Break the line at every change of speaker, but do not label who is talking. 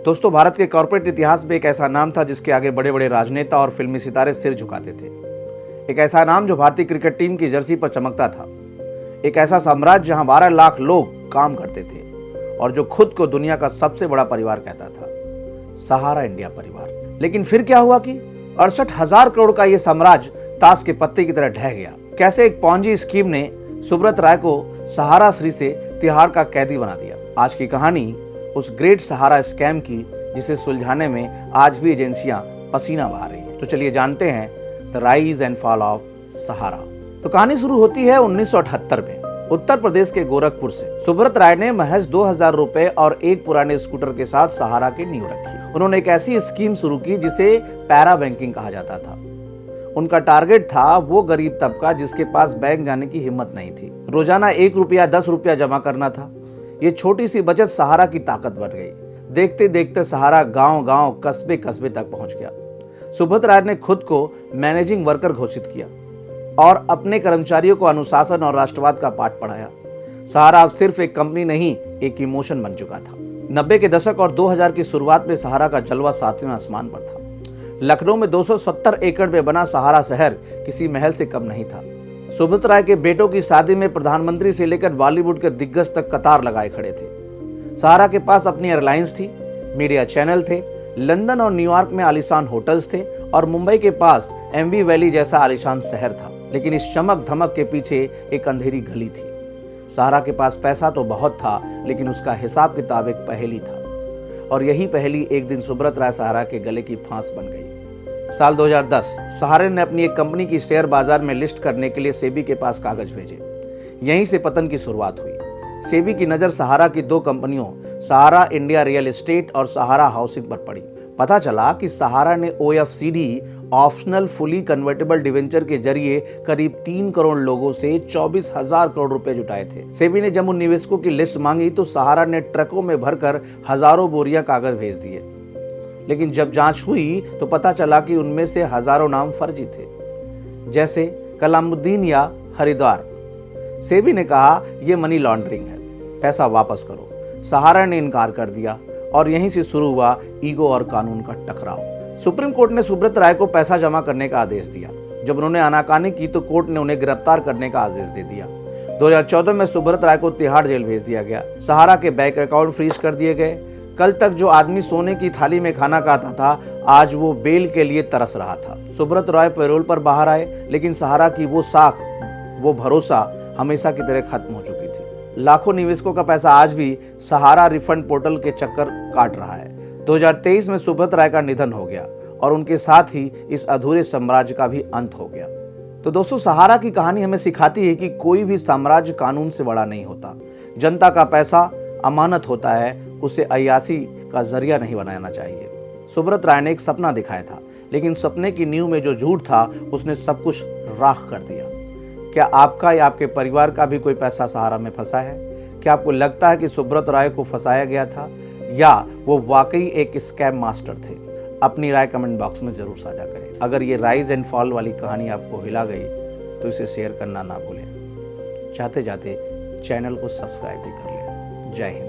दोस्तों, भारत के कॉर्पोरेट इतिहास में एक ऐसा नाम था जिसके आगे बड़े बड़े राजनेता और फिल्मी सितारे सिर झुकाते थे। एक ऐसा नाम जो भारतीय क्रिकेट टीम की जर्सी पर चमकता था। एक ऐसा साम्राज्य जहां 12 लाख लोग काम करते थे और जो खुद को दुनिया का सबसे बड़ा परिवार कहता था, सहारा इंडिया परिवार। लेकिन फिर क्या हुआ कि 68,000 करोड़ का यह साम्राज्य ताश के पत्ते की तरह ढह गया। कैसे एक पॉन्जी स्कीम ने सुब्रत राय को सहारा श्री से तिहाड़ का कैदी बना दिया। आज की कहानी उस ग्रेट सहारा स्कैम की जिसे सुलझाने में आज भी एजेंसियां पसीना बहा रही हैं। तो चलिए जानते हैं the rise and fall of Sahara. तो कहानी शुरू होती है 1978 में उत्तर प्रदेश के गोरखपुर से। सुब्रत राय ने महज 2,000 रुपए और एक पुराने स्कूटर के साथ सहारा की नींव रखी। उन्होंने एक ऐसी स्कीम शुरू की जिसे पैरा बैंकिंग कहा जाता था। उनका टारगेट था वो गरीब तबका जिसके पास बैंक जाने की हिम्मत नहीं थी। रोजाना 1 रुपया 10 रुपया जमा करना था। ये छोटी सी बचत सहारा की ताकत बन गई। देखते देखते सहारा गांव गांव कस्बे कस्बे तक पहुंच गया। सुब्रत राय ने खुद को मैनेजिंग वर्कर घोषित किया और अपने कर्मचारियों को अनुशासन और राष्ट्रवाद का पाठ पढ़ाया। सहारा अब सिर्फ एक कंपनी नहीं, एक इमोशन बन चुका था। 90 के दशक और 2000 की शुरुआत में सहारा का जलवा 7वें आसमान पर था। लखनऊ में 270 एकड़ में बना सहारा शहर किसी महल से कम नहीं था। सुब्रत राय के बेटों की शादी में प्रधानमंत्री से लेकर बॉलीवुड के दिग्गज तक कतार लगाए खड़े थे। सहारा के पास अपनी एयरलाइंस थी, मीडिया चैनल थे, लंदन और न्यूयॉर्क में आलीशान होटल्स थे और मुंबई के पास एमवी वैली जैसा आलीशान शहर था। लेकिन इस चमक धमक के पीछे एक अंधेरी गली थी। सहारा के पास पैसा तो बहुत था, लेकिन उसका हिसाब किताब एक पहेली था और यही पहेली एक दिन सुब्रत राय सहारा के गले की फांस बन गई। साल 2010 सहारे ने अपनी एक कंपनी की शेयर बाजार में लिस्ट करने के लिए सेबी के पास कागज भेजे। यहीं से पतन की शुरुआत हुई। सेबी की नजर सहारा की 2 कंपनियों सहारा इंडिया रियल एस्टेट और सहारा हाउसिंग पर पड़ी। पता चला कि सहारा ने OFCD optional fully convertible debenture के जरिए करीब 3 करोड़ लोगों से 24,000 करोड़ रुपए जुटाए थे। सेबी ने जब उन निवेशकों की लिस्ट मांगी तो सहारा ने ट्रकों में भरकर हजारों बोरियां कागज भेज दिए। लेकिन जब जांच हुई तो पता चला कि उनमें से हजारों नाम फर्जी थे, जैसे कलामुद्दीन या हरिद्वार। सेबी ने कहा यह मनी लॉन्ड्रिंग है, पैसा वापस करो। सहारा ने इनकार कर दिया और यहीं से शुरू हुआ ईगो और कानून का टकराव। सुप्रीम कोर्ट ने सुब्रत राय को पैसा जमा करने का आदेश दिया। जब उन्होंने आनाकानी की तो कोर्ट ने उन्हें गिरफ्तार करने का आदेश दे दिया। 2014 में सुब्रत राय को तिहाड़ जेल भेज दिया गया। सहारा के बैंक अकाउंट फ्रीज कर दिए गए। कल तक जो आदमी सोने की थाली में खाना खाता था, आज वो बेल के लिए तरस रहा था। सुब्रत राय पैरोल पर बाहर आए, लेकिन सहारा की वो साख, वो भरोसा हमेशा की तरह खत्म हो चुकी थी। लाखों निवेशकों का पैसा आज भी सहारा रिफंड पोर्टल के चक्कर काट रहा है। 2023 में सुब्रत राय का निधन हो गया और उनके साथ ही इस अधूरे साम्राज्य का भी अंत हो गया। तो दोस्तों, सहारा की कहानी हमें सिखाती है कि कोई भी साम्राज्य कानून से बड़ा नहीं होता। जनता का पैसा अमानत होता है, उसे अय्यासी का जरिया नहीं बनाना चाहिए। सुब्रत राय ने एक सपना दिखाया था, लेकिन सपने की नींव में जो झूठ था उसने सब कुछ राख कर दिया। क्या आपका या आपके परिवार का भी कोई पैसा सहारा में फंसा है? क्या आपको लगता है कि सुब्रत राय को फंसाया गया था या वो वाकई एक स्कैम मास्टर थे? अपनी राय कमेंट बॉक्स में जरूर साझा करें। अगर ये राइज एंड फॉल वाली कहानी आपको हिला गई तो इसे शेयर करना ना भूलें। जाते जाते चैनल को सब्सक्राइब भी कर लें। जय हिंद।